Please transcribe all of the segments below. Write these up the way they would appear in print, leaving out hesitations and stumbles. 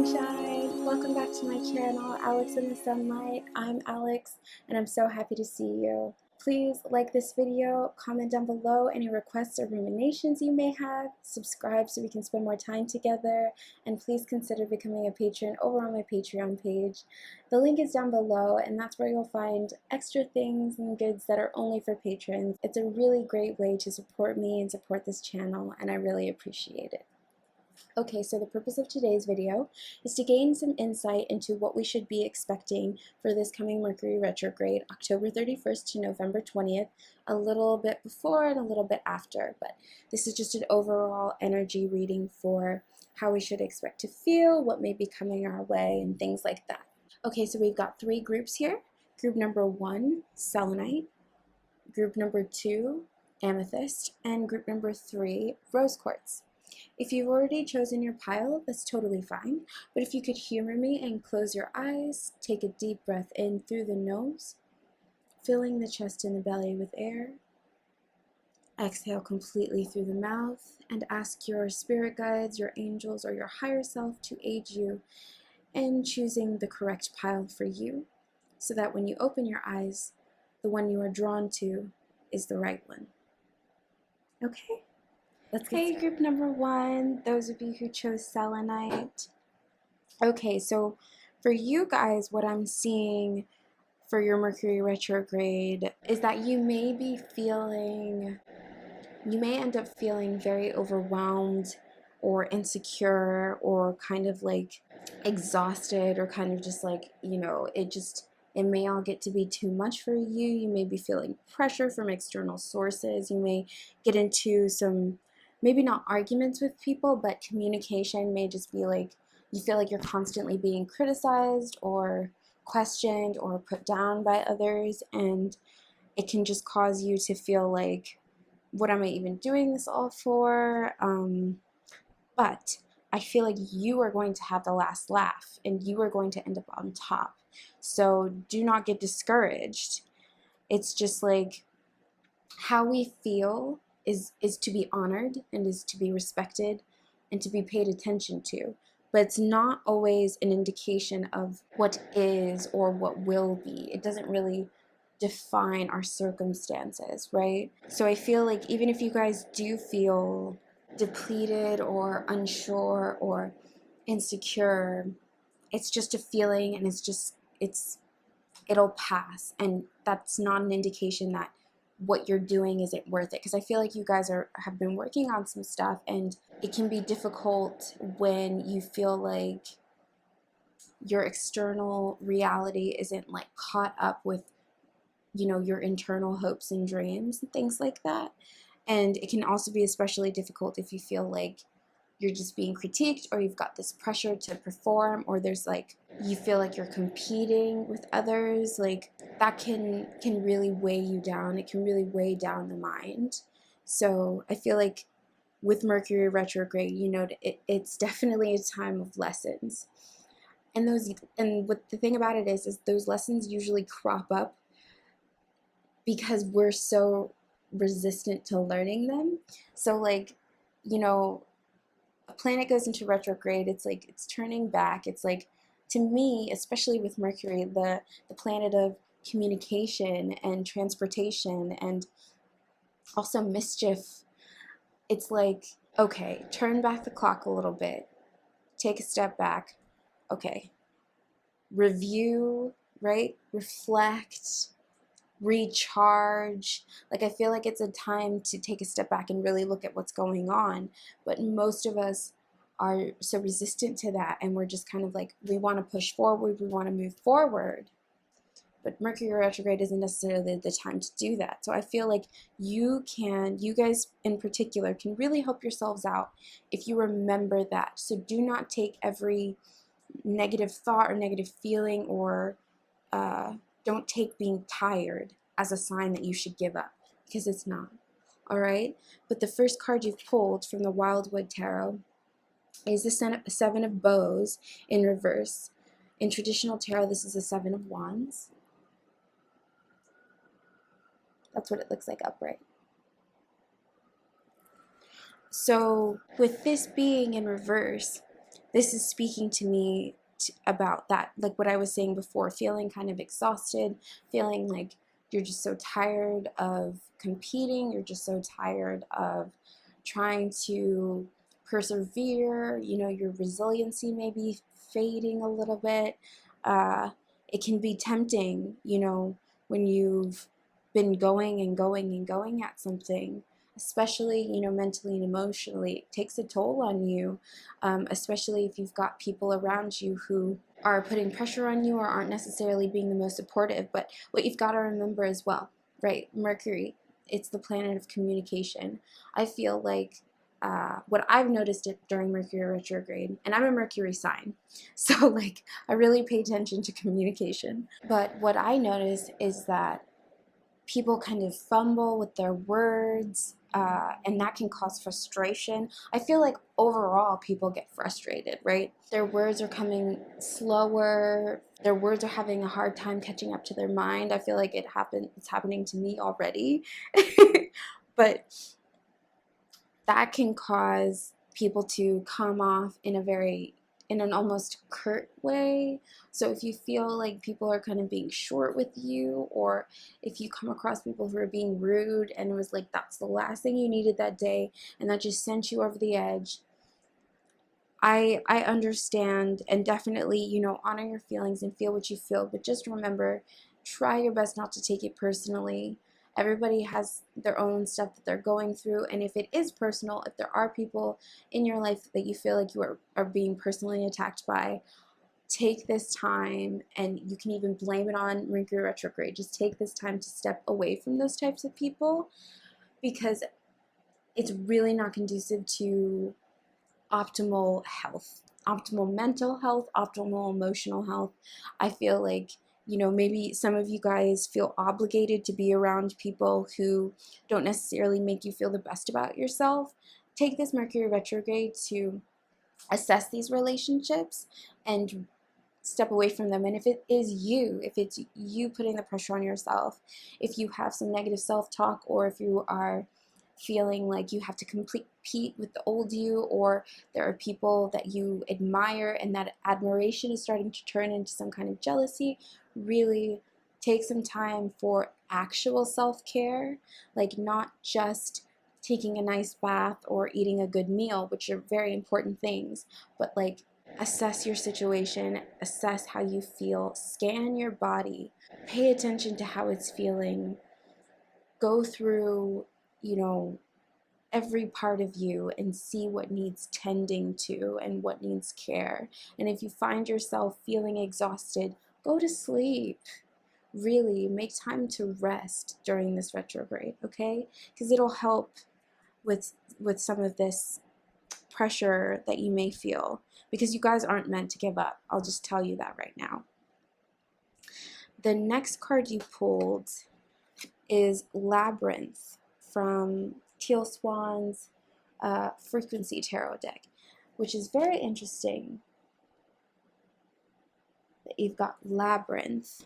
sunshine! Welcome back to my channel, Alex in the Sunlight. I'm Alex and I'm so happy to see you. Please like this video, comment down below any requests or ruminations you may have, subscribe so we can spend more time together, and please consider becoming a patron over on my Patreon page. The link is down below and that's where you'll find extra things and goods that are only for patrons. It's a really great way to support me and support this channel, and I really appreciate it. Okay, so the purpose of today's video is to gain some insight into what we should be expecting for this coming Mercury retrograde, October 31st to November 20th, a little bit before and a little bit after, but this is just an overall energy reading for how we should expect to feel, what may be coming our way, and things like that. Okay, so we've got three groups here. Group number 1, selenite. Group number 2, amethyst. And group number 3, rose quartz. If you've already chosen your pile, that's totally fine, but if you could humor me and close your eyes, take a deep breath in through the nose, filling the chest and the belly with air. Exhale completely through the mouth and ask your spirit guides, your angels, or your higher self to aid you in choosing the correct pile for you, so that when you open your eyes, the one you are drawn to is the right one. Okay? Let's get started. Group number 1, those of you who chose selenite. Okay, so for you guys, what I'm seeing for your Mercury retrograde is that you may end up feeling very overwhelmed or insecure or kind of like exhausted, or kind of just like, it may all get to be too much for you. You may be feeling pressure from external sources. You may get into some, maybe not arguments with people, but communication may just be like, you feel like you're constantly being criticized or questioned or put down by others, and it can just cause you to feel like, what am I even doing this all for? But I feel like you are going to have the last laugh and you are going to end up on top. So do not get discouraged. It's just like, how we feel is to be honored and is to be respected and to be paid attention to. But it's not always an indication of what is or what will be. It doesn't really define our circumstances, right? So I feel like even if you guys do feel depleted or unsure or insecure, it's just a feeling, and it'll pass, and that's not an indication that what you're doing isn't worth it. Because I feel like you guys have been working on some stuff, and it can be difficult when you feel like your external reality isn't like caught up with your internal hopes and dreams and things like that. And it can also be especially difficult if you feel like you're just being critiqued, or you've got this pressure to perform, or there's like, you feel like you're competing with others. Like, that can really weigh you down. It can really weigh down the mind. So I feel like with Mercury retrograde, it's definitely a time of lessons. And what the thing about it is those lessons usually crop up because we're so resistant to learning them. So like, a planet goes into retrograde, it's like it's turning back. It's like, to me, especially with Mercury, the planet of communication and transportation and also mischief, it's like, okay, turn back the clock a little bit, take a step back, okay, review, right? Reflect, recharge. Like, I feel like it's a time to take a step back and really look at what's going on, but most of us are so resistant to that, and we're just kind of like, we want to push forward, we want to move forward, but Mercury retrograde isn't necessarily the time to do that. So I feel like you guys in particular can really help yourselves out if you remember that. So do not take every negative thought or negative feeling, or don't take being tired as a sign that you should give up, because it's not. All right? But the first card you've pulled from the Wildwood Tarot is the Seven of Bows in reverse. In traditional tarot, this is the Seven of Wands. That's what it looks like upright. So with this being in reverse, this is speaking to me about that, like what I was saying before, feeling kind of exhausted, feeling like you're just so tired of competing, you're just so tired of trying to persevere, your resiliency may be fading a little bit. It can be tempting, when you've been going and going and going at something, especially, mentally and emotionally. It takes a toll on you, especially if you've got people around you who are putting pressure on you or aren't necessarily being the most supportive. But what you've got to remember as well, right? Mercury, it's the planet of communication. I feel like what I've noticed it during Mercury retrograde, and I'm a Mercury sign, so like I really pay attention to communication. But what I notice is that people kind of fumble with their words, and that can cause frustration. I feel like overall people get frustrated, right? Their words are coming slower. Their words are having a hard time catching up to their mind. I feel like it's happening to me already. But that can cause people to come off in an almost curt way. So if you feel like people are kind of being short with you, or if you come across people who are being rude and it was like that's the last thing you needed that day and that just sent you over the edge, I understand, and definitely, honor your feelings and feel what you feel, but just remember, try your best not to take it personally. Everybody has their own stuff that they're going through, and if it is personal, if there are people in your life that you feel like you are being personally attacked by, take this time, and you can even blame it on Mercury retrograde. Just take this time to step away from those types of people, because it's really not conducive to optimal health, optimal mental health, optimal emotional health. I feel like, maybe some of you guys feel obligated to be around people who don't necessarily make you feel the best about yourself. Take this Mercury retrograde to assess these relationships and step away from them. And if it's you putting the pressure on yourself, if you have some negative self-talk, or if you are feeling like you have to compete with the old you, or there are people that you admire and that admiration is starting to turn into some kind of jealousy, really take some time for actual self-care, like not just taking a nice bath or eating a good meal, which are very important things, but like assess your situation, assess how you feel, scan your body, pay attention to how it's feeling, go through, every part of you and see what needs tending to and what needs care. And if you find yourself feeling exhausted, go to sleep. Really make time to rest during this retrograde, okay? Because it'll help with some of this pressure that you may feel, because you guys aren't meant to give up. I'll just tell you that right now. The next card you pulled is Labyrinth from Teal Swan's Frequency Tarot deck, which is very interesting that you've got Labyrinth,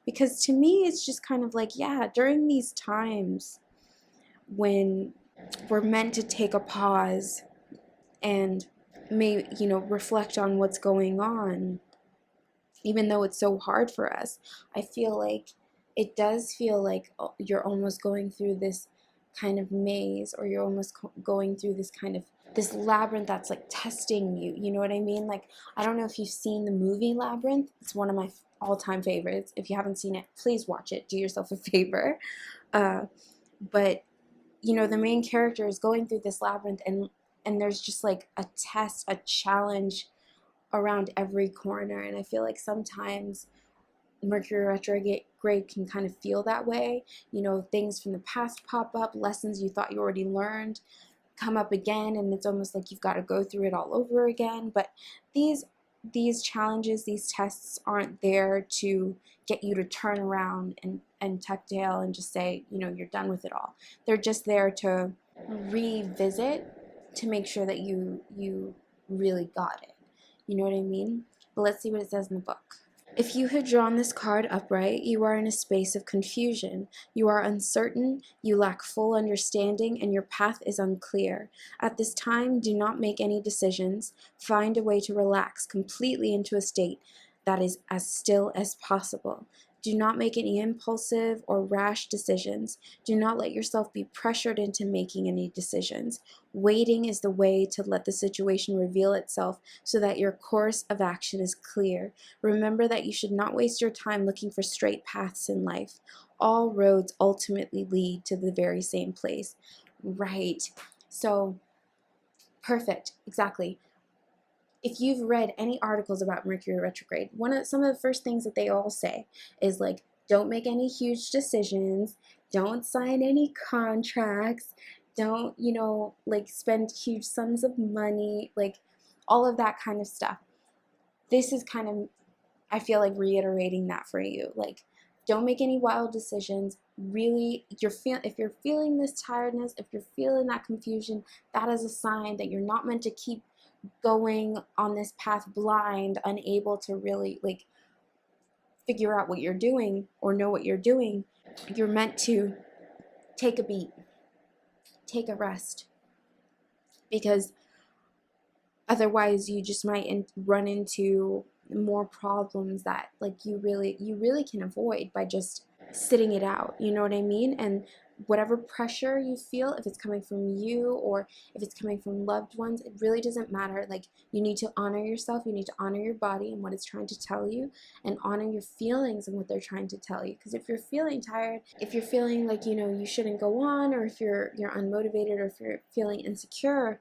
because to me it's just kind of like, yeah, during these times when we're meant to take a pause and reflect on what's going on, even though it's so hard for us, I feel like it does feel like you're almost going through this kind of maze, or you're almost going through this labyrinth that's like testing you. You know what I mean? Like, I don't know if you've seen the movie Labyrinth. It's one of my all-time favorites. If you haven't seen it, please watch it. Do yourself a favor. But the main character is going through this labyrinth, and there's just like a test, a challenge around every corner. And I feel like sometimes Mercury retrograde can kind of feel that way. Things from the past pop up, lessons you thought you already learned come up again, and it's almost like you've got to go through it all over again. But these challenges, these tests aren't there to get you to turn around and tuck tail and just say, you're done with it all. They're just there to revisit, to make sure that you really got it. You know what I mean? But let's see what it says in the book. If you had drawn this card upright, you are in a space of confusion. You are uncertain, you lack full understanding, and your path is unclear. At this time, do not make any decisions. Find a way to relax completely into a state that is as still as possible. Do not make any impulsive or rash decisions. Do not let yourself be pressured into making any decisions. Waiting is the way to let the situation reveal itself so that your course of action is clear. Remember that you should not waste your time looking for straight paths in life. All roads ultimately lead to the very same place. Right. So, perfect. Exactly. If you've read any articles about Mercury retrograde, some of the first things that they all say is like, don't make any huge decisions, don't sign any contracts, don't, like spend huge sums of money, like all of that kind of stuff. This is kind of, I feel like, reiterating that for you. Like, don't make any wild decisions. Really, if you're feeling this tiredness, if you're feeling that confusion, that is a sign that you're not meant to keep going on this path blind, unable to really like figure out what you're doing or know what you're doing. You're meant to take a beat, take a rest, because otherwise you just might run into more problems that like you really can avoid by just sitting it out. You know what I mean? And whatever pressure you feel, if it's coming from you or if it's coming from loved ones, it really doesn't matter. Like, you need to honor yourself, you need to honor your body and what it's trying to tell you, and honor your feelings and what they're trying to tell you. Because if you're feeling tired, if you're feeling like you shouldn't go on, or if you're unmotivated, or if you're feeling insecure,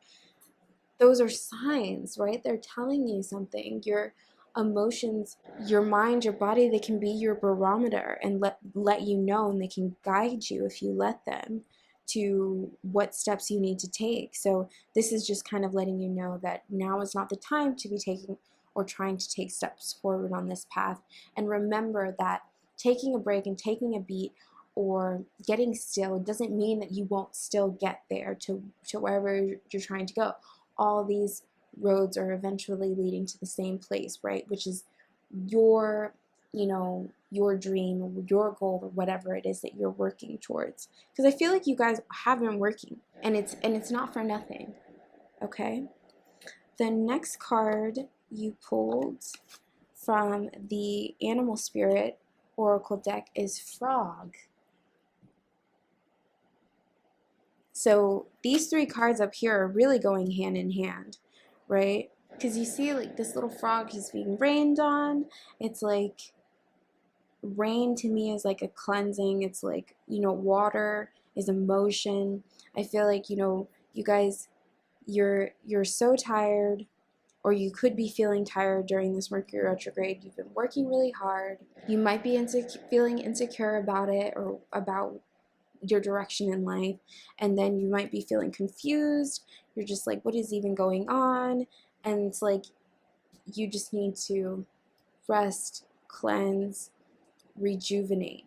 those are signs, right? They're telling you something. Your emotions, your mind, your body, they can be your barometer and let you know, and they can guide you if you let them to what steps you need to take. So this is just kind of letting you know that now is not the time to be taking or trying to take steps forward on this path. And remember that taking a break and taking a beat or getting still doesn't mean that you won't still get there to wherever you're trying to go. All these roads are eventually leading to the same place, right? Which is your, your dream, your goal, or whatever it is that you're working towards. Because I feel like you guys have been working, and it's not for nothing. Okay? The next card you pulled from the Animal Spirit Oracle deck is Frog. So these three cards up here are really going hand in hand, right? Because you see, like, this little frog is being rained on. It's like, rain to me is like a cleansing. It's like, water is emotion. I feel like, you guys, you're so tired, or you could be feeling tired during this Mercury retrograde. You've been working really hard. You might be feeling insecure about it, or about your direction in life, and then you might be feeling confused. You're just like, what is even going on? And it's like, you just need to rest, cleanse, rejuvenate.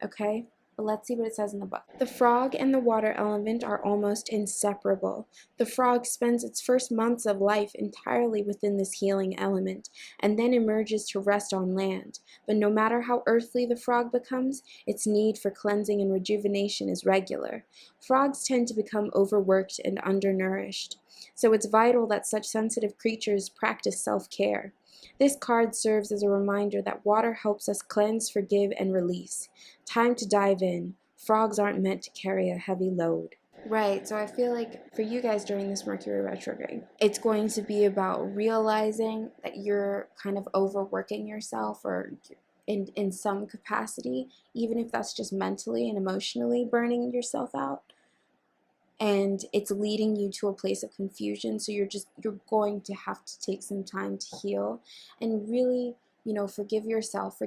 Okay? But let's see what it says in the book. The frog and the water element are almost inseparable. The frog spends its first months of life entirely within this healing element, and then emerges to rest on land. But no matter how earthly the frog becomes, its need for cleansing and rejuvenation is regular. Frogs tend to become overworked and undernourished, so it's vital that such sensitive creatures practice self-care. This card serves as a reminder that water helps us cleanse, forgive, and release. Time to dive in. Frogs aren't meant to carry a heavy load. Right, so I feel like for you guys during this Mercury retrograde, it's going to be about realizing that you're kind of overworking yourself, or in some capacity, even if that's just mentally and emotionally burning yourself out. And it's leading you to a place of confusion, so you're going to have to take some time to heal and really, forgive yourself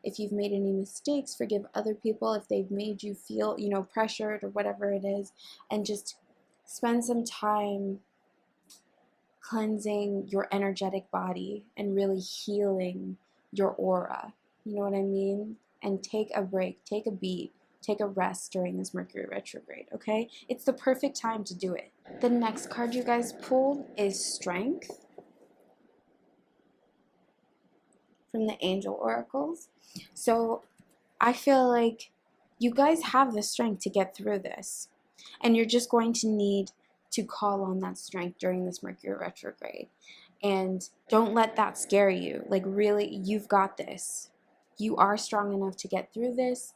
if you've made any mistakes. Forgive other people if they've made you feel, pressured or whatever it is, and just spend some time cleansing your energetic body and really healing your aura. You know what I mean? And take a break, take a beat, take a rest during this Mercury retrograde, okay? It's the perfect time to do it. The next card you guys pulled is Strength. from the angel oracles. So I feel like you guys have the strength to get through this. And you're just going to need to call on that strength during this Mercury retrograde. And don't let that scare you. Like, really, you've got this. You are strong enough to get through this,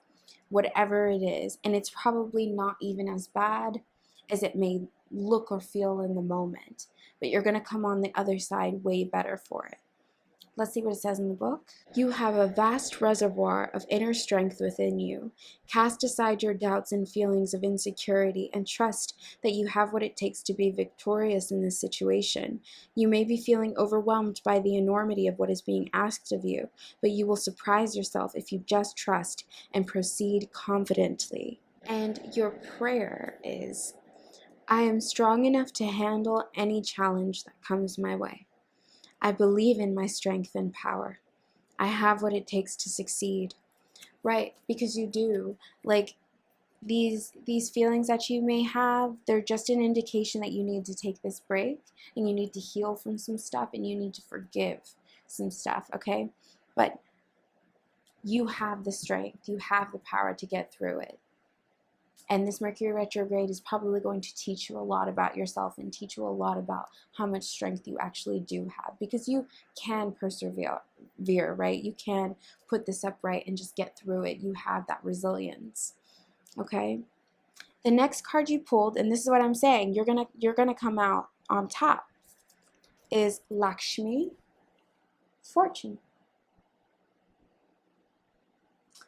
whatever it is. And it's probably not even as bad as it may look or feel in the moment. But you're going to come on the other side way better for it. Let's see what it says in the book. You have a vast reservoir of inner strength within you. Cast aside your doubts and feelings of insecurity and trust that you have what it takes to be victorious in this situation. You may be feeling overwhelmed by the enormity of what is being asked of you, but you will surprise yourself if you just trust and proceed confidently. And your prayer is, I am strong enough to handle any challenge that comes my way. I believe in my strength and power. I have what it takes to succeed. Right, because you do. Like, these feelings that you may have, they're just an indication that you need to take this break and you need to heal from some stuff and you need to forgive some stuff, okay? But you have the strength, you have the power to get through it. And this Mercury retrograde is probably going to teach you a lot about yourself and teach you a lot about how much strength you actually do have, because you can persevere, right? You can put this up right and just get through it. You have that resilience. Okay? The next card you pulled, and this is what I'm saying, you're gonna come out on top, is Lakshmi, fortune.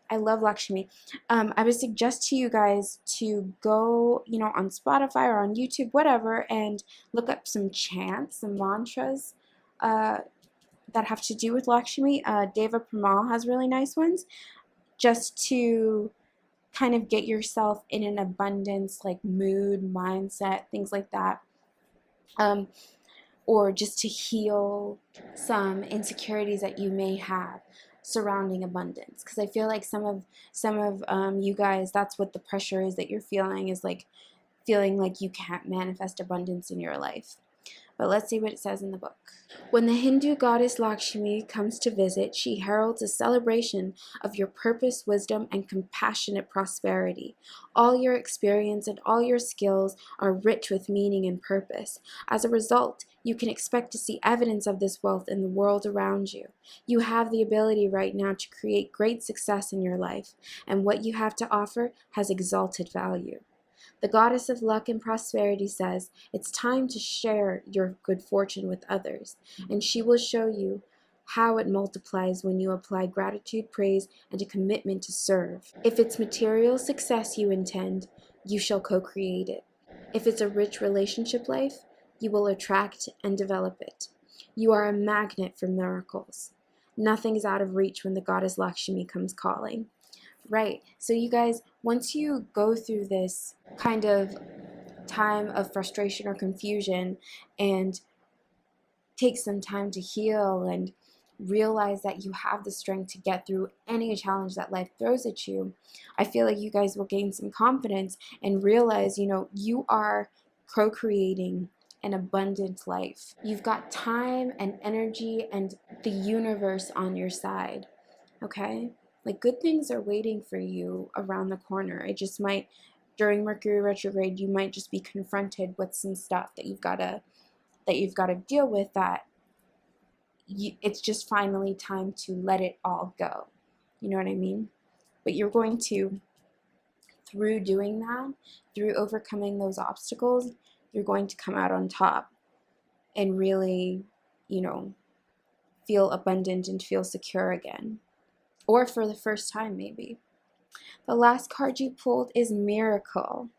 I love Lakshmi. I would suggest to you guys to go, on Spotify or on YouTube, whatever, and look up some chants, some mantras that have to do with Lakshmi. Deva Premal has really nice ones, just to kind of get yourself in an abundance, like mood, mindset, things like that. Or just to heal some insecurities that you may have surrounding abundance, because I feel like some of you guys, that's what the pressure is that you're feeling, is like feeling like you can't manifest abundance in your life. But let's see what it says in the book. When the Hindu goddess Lakshmi comes to visit, she heralds a celebration of your purpose, wisdom, and compassionate prosperity. All your experience and all your skills are rich with meaning and purpose. As a result, you can expect to see evidence of this wealth in the world around you. You have the ability right now to create great success in your life, and what you have to offer has exalted value. The goddess of luck and prosperity says it's time to share your good fortune with others, and she will show you how it multiplies when you apply gratitude, praise, and a commitment to serve. If it's material success you intend, you shall co-create it. If it's a rich relationship life, you will attract and develop it. You are a magnet for miracles. Nothing is out of reach when the goddess Lakshmi comes calling. Right. So you guys, once you go through this kind of time of frustration or confusion and take some time to heal and realize that you have the strength to get through any challenge that life throws at you, I feel like you guys will gain some confidence and realize, you are co-creating an abundant life. You've got time and energy and the universe on your side. Okay? Like, good things are waiting for you around the corner. It just might, during Mercury retrograde, you might just be confronted with some stuff that you've got to deal with, that it's just finally time to let it all go. You know what I mean? But you're going to, through doing that, through overcoming those obstacles, you're going to come out on top and really, feel abundant and feel secure again. Or for the first time, maybe. The last card you pulled is Miracle.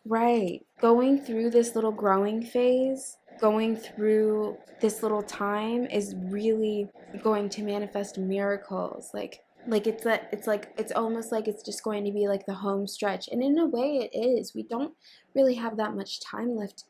Right. Going through this little growing phase, going through this little time is really going to manifest miracles. It's almost like it's just going to be like the home stretch. And in a way it is. We don't really have that much time left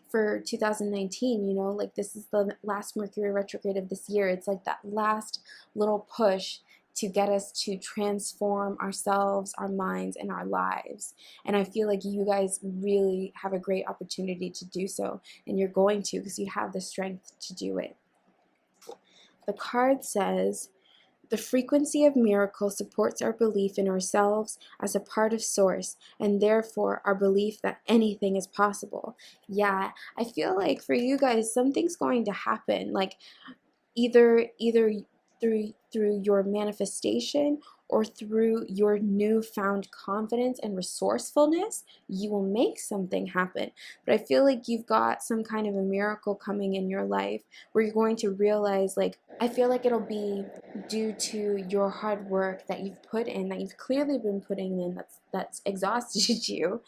for 2019, like this is the last Mercury retrograde of this year. It's like that last little push to get us to transform ourselves, our minds, and our lives. And I feel like you guys really have a great opportunity to do so, and you're going to, because you have the strength to do it. The card says, the frequency of miracles supports our belief in ourselves as a part of Source, and therefore our belief that anything is possible. Yeah, I feel like for you guys, something's going to happen. Like either through your manifestation or through your newfound confidence and resourcefulness, you will make something happen. But I feel like you've got some kind of a miracle coming in your life where you're going to realize, like, I feel like it'll be due to your hard work that you've put in, that you've clearly been putting in, that's exhausted you.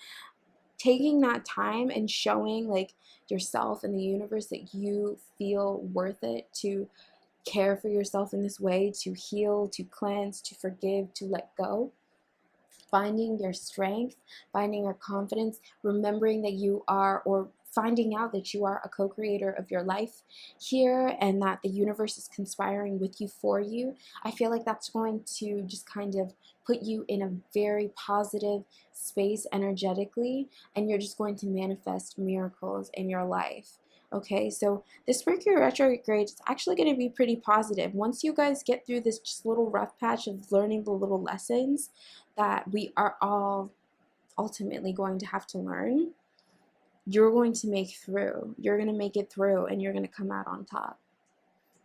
Taking that time and showing, like, yourself and the universe that you feel worth it to care for yourself in this way, to heal, to cleanse, to forgive, to let go. Finding your strength, finding your confidence, remembering that you are, or finding out that you are a co-creator of your life here, and that the universe is conspiring with you for you. I feel like that's going to just kind of put you in a very positive space energetically, and you're just going to manifest miracles in your life. Okay, so this Mercury retrograde is actually going to be pretty positive. Once you guys get through this just little rough patch of learning the little lessons that we are all ultimately going to have to learn, you're going to make through. You're going to make it through, and you're going to come out on top.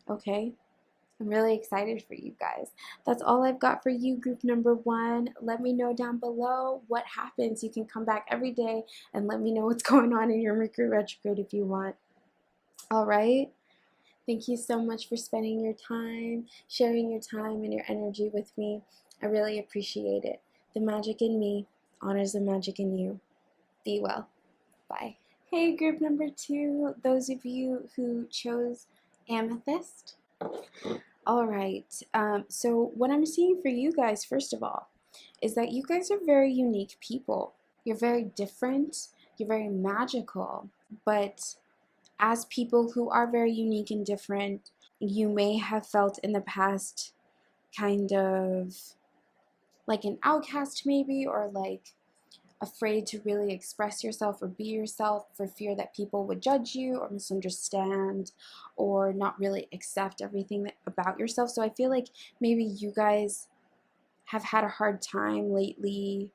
Okay? I'm really excited for you guys. That's all I've got for you, group number 1. Let me know down below what happens. You can come back every day and let me know what's going on in your Mercury retrograde if you want. All right? Thank you so much for spending your time, sharing your time and your energy with me. I really appreciate it. The magic in me honors the magic in you. Be well. Bye. Hey, group number 2, those of you who chose amethyst. All right. So what I'm seeing for you guys, first of all, is that you guys are very unique people. You're very different. You're very magical. But as people who are very unique and different, you may have felt in the past kind of like an outcast maybe, or like afraid to really express yourself or be yourself for fear that people would judge you or misunderstand or not really accept everything about yourself. So I feel like maybe you guys have had a hard time lately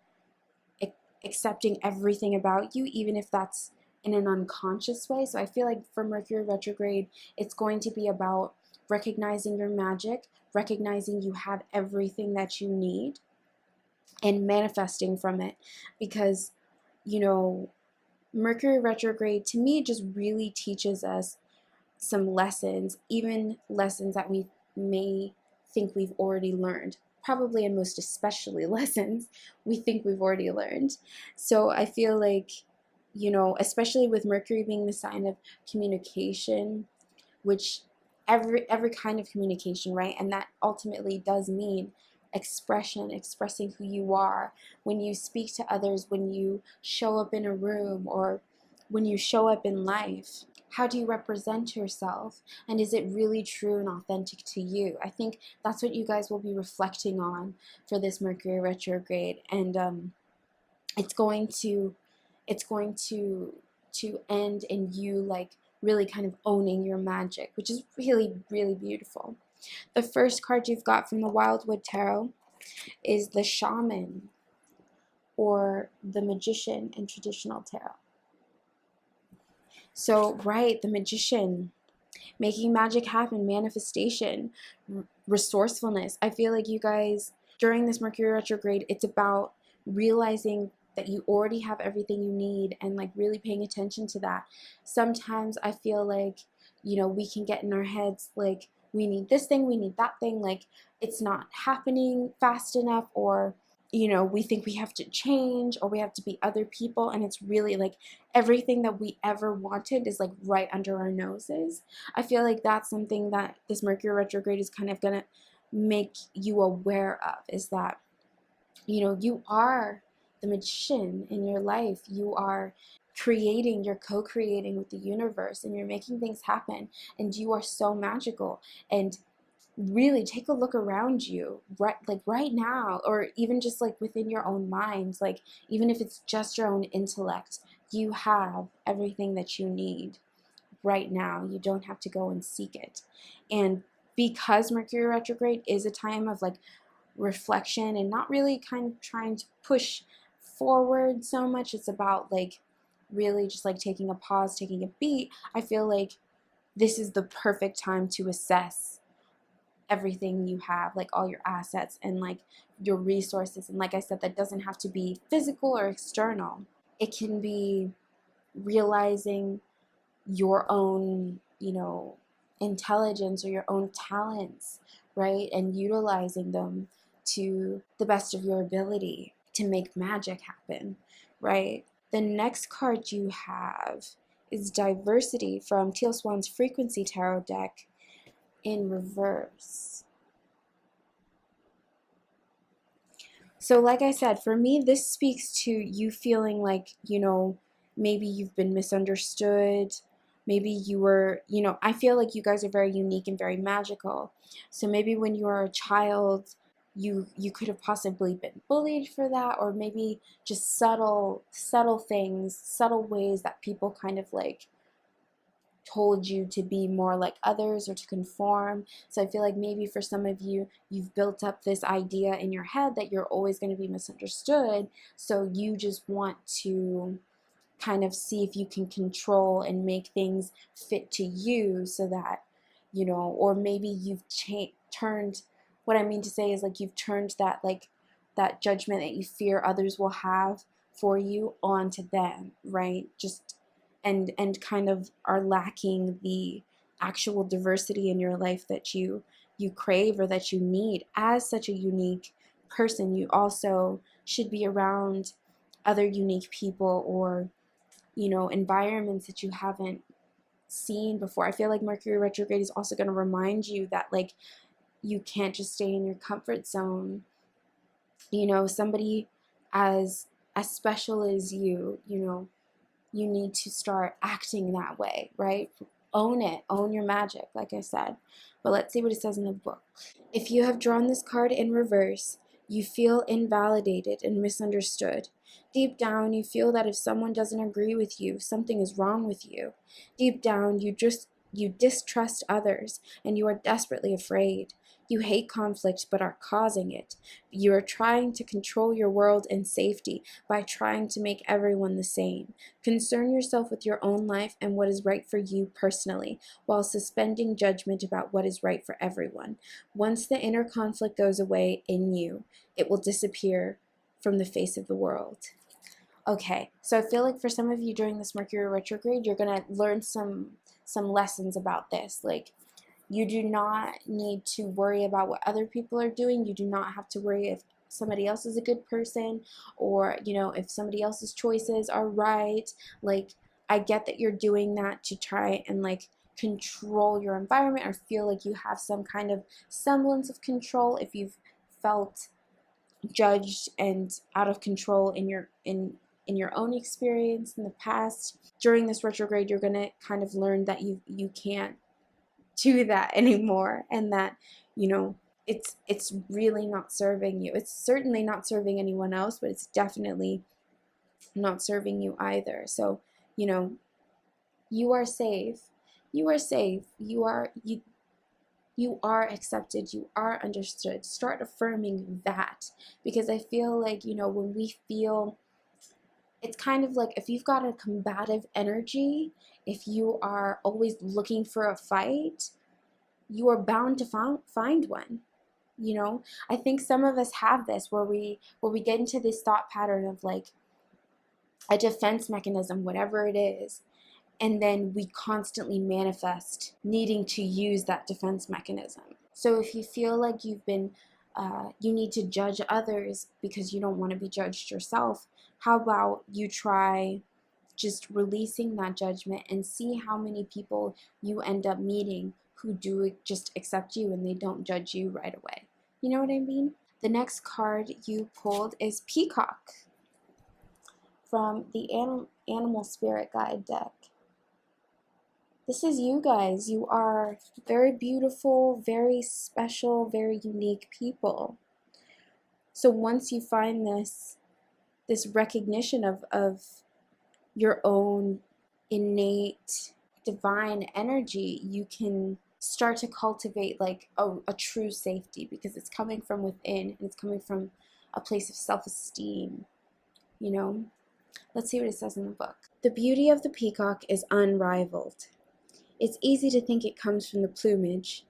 accepting everything about you, even if that's in an unconscious way. So I feel like for Mercury retrograde, it's going to be about recognizing your magic, recognizing you have everything that you need, and manifesting from it. Because, you know, Mercury retrograde to me just really teaches us some lessons, even lessons that we may think we've already learned. Probably, and most especially, lessons we think we've already learned. So I feel like, you know, especially with Mercury being the sign of communication, which every kind of communication, right? And that ultimately does mean expression, expressing who you are. When you speak to others, when you show up in a room, or when you show up in life, how do you represent yourself? And is it really true and authentic to you? I think that's what you guys will be reflecting on for this Mercury retrograde. And it's going to end in you like really kind of owning your magic, which is really, really beautiful. The first card you've got from the Wildwood Tarot is the Shaman, or the Magician in traditional tarot. So, right, the Magician, making magic happen, manifestation, resourcefulness. I feel like you guys, during this Mercury retrograde, it's about realizing that you already have everything you need, and like really paying attention to that. Sometimes I feel like, you know, we can get in our heads like we need this thing, we need that thing, like it's not happening fast enough, or you know, we think we have to change or we have to be other people, and it's really like everything that we ever wanted is like right under our noses. I feel like that's something that this Mercury retrograde is kind of gonna make you aware of, is that, you know, you are the magician in your life. You are creating, you're co-creating with the universe, and you're making things happen, and you are so magical. And really take a look around you, right, like right now, or even just like within your own minds, like even if it's just your own intellect, you have everything that you need right now. You don't have to go and seek it. And because Mercury retrograde is a time of like reflection and not really kind of trying to push forward so much, it's about like really just like taking a pause, taking a beat. I feel like this is the perfect time to assess everything you have, like all your assets and like your resources. And like I said, that doesn't have to be physical or external. It can be realizing your own, intelligence or your own talents, right? And utilizing them to the best of your ability to make magic happen, right? The next card you have is Diversity from Teal Swan's Frequency Tarot deck in reverse. So, like I said, for me, this speaks to you feeling like, maybe you've been misunderstood. Maybe you were, I feel like you guys are very unique and very magical. So maybe when you were a child, you could have possibly been bullied for that, or maybe just subtle things, subtle ways that people kind of like told you to be more like others or to conform. So I feel like maybe for some of you, you've built up this idea in your head that you're always going to be misunderstood. So you just want to kind of see if you can control and make things fit to you so that, or maybe you've turned, what I mean to say is like you've turned that like that judgment that you fear others will have for you onto them, right? Just and kind of are lacking the actual diversity in your life that you crave or that you need. As such a unique person, you also should be around other unique people, or environments that you haven't seen before. I feel like Mercury retrograde is also going to remind you that like you can't just stay in your comfort zone. Somebody as special as you need to start acting that way, right? Own it, own your magic, like I said. But let's see what it says in the book. If you have drawn this card in reverse, you feel invalidated and misunderstood. Deep down, you feel that if someone doesn't agree with you, something is wrong with you. Deep down, you distrust others and you are desperately afraid. You hate conflict but are causing it. You are trying to control your world and safety by trying to make everyone the same. Concern yourself with your own life and what is right for you personally, while suspending judgment about what is right for everyone. Once the inner conflict goes away in you, it will disappear from the face of the world. Okay, so I feel like for some of you during this Mercury retrograde, you're going to learn some lessons about this. Like, you do not need to worry about what other people are doing. You do not have to worry if somebody else is a good person, or if somebody else's choices are right. Like, I get that you're doing that to try and like control your environment or feel like you have some kind of semblance of control if you've felt judged and out of control in your own experience in the past. During this retrograde, you're going to kind of learn that you can't do that anymore, and that it's really not serving you. It's certainly not serving anyone else, but it's definitely not serving you either. So you are safe. You are safe. You are accepted. You are understood. Start affirming that, because I feel like when we feel, it's kind of like if you've got a combative energy, if you are always looking for a fight, you are bound to find one. I think some of us have this where we get into this thought pattern of like a defense mechanism, whatever it is, and then we constantly manifest needing to use that defense mechanism. So if you feel like you need to judge others because you don't want to be judged yourself, how about you try just releasing that judgment and see how many people you end up meeting who do just accept you and they don't judge you right away. You know what I mean? The next card you pulled is Peacock from the Animal Spirit Guide deck. This is you guys. You are very beautiful, very special, very unique people. So once you find this recognition of your own innate divine energy, you can start to cultivate like a true safety, because it's coming from within and it's coming from a place of self-esteem, you know? Let's see what it says in the book. The beauty of the peacock is unrivaled. It's easy to think it comes from the plumage,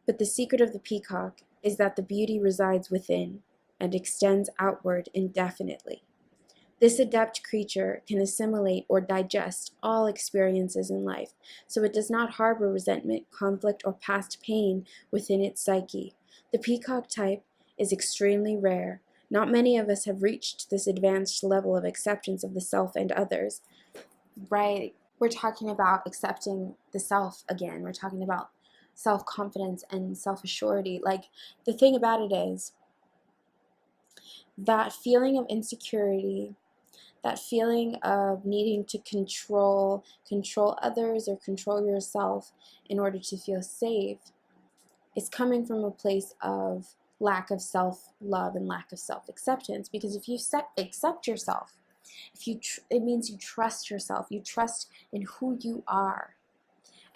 but the secret of the peacock is that the beauty resides within and extends outward indefinitely. This adept creature can assimilate or digest all experiences in life, so it does not harbor resentment, conflict, or past pain within its psyche. The peacock type is extremely rare. Not many of us have reached this advanced level of acceptance of the self and others. Right? We're talking about accepting the self again. We're talking about self-confidence and self-assurity. Like, the thing about it is, that feeling of insecurity, that feeling of needing to control others or control yourself in order to feel safe, is coming from a place of lack of self-love and lack of self-acceptance. Because if you accept yourself, it means you trust yourself, you trust in who you are.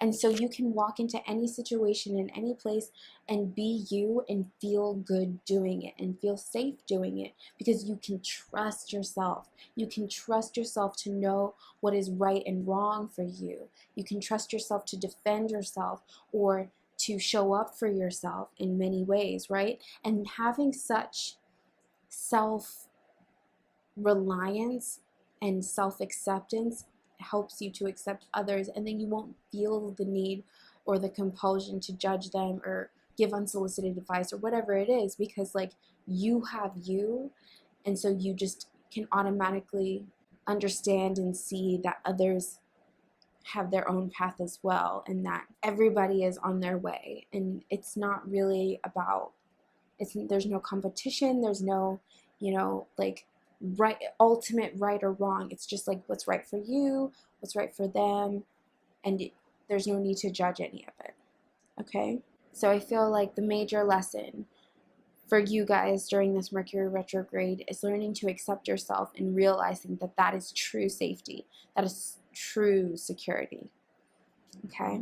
And so you can walk into any situation in any place and be you and feel good doing it and feel safe doing it, because you can trust yourself. You can trust yourself to know what is right and wrong for you. You can trust yourself to defend yourself or to show up for yourself in many ways, right? And having such self-reliance and self-acceptance helps you to accept others, and then you won't feel the need or the compulsion to judge them or give unsolicited advice or whatever it is, because like, you have you, and so you just can automatically understand and see that others have their own path as well, and that everybody is on their way. And it's not really about, there's no competition, there's no, like, right, ultimate right or wrong. It's just like what's right for you, what's right for them, and there's no need to judge any of it. Okay? So I feel like the major lesson for you guys during this Mercury retrograde is learning to accept yourself and realizing that that is true safety, that is true security. Okay?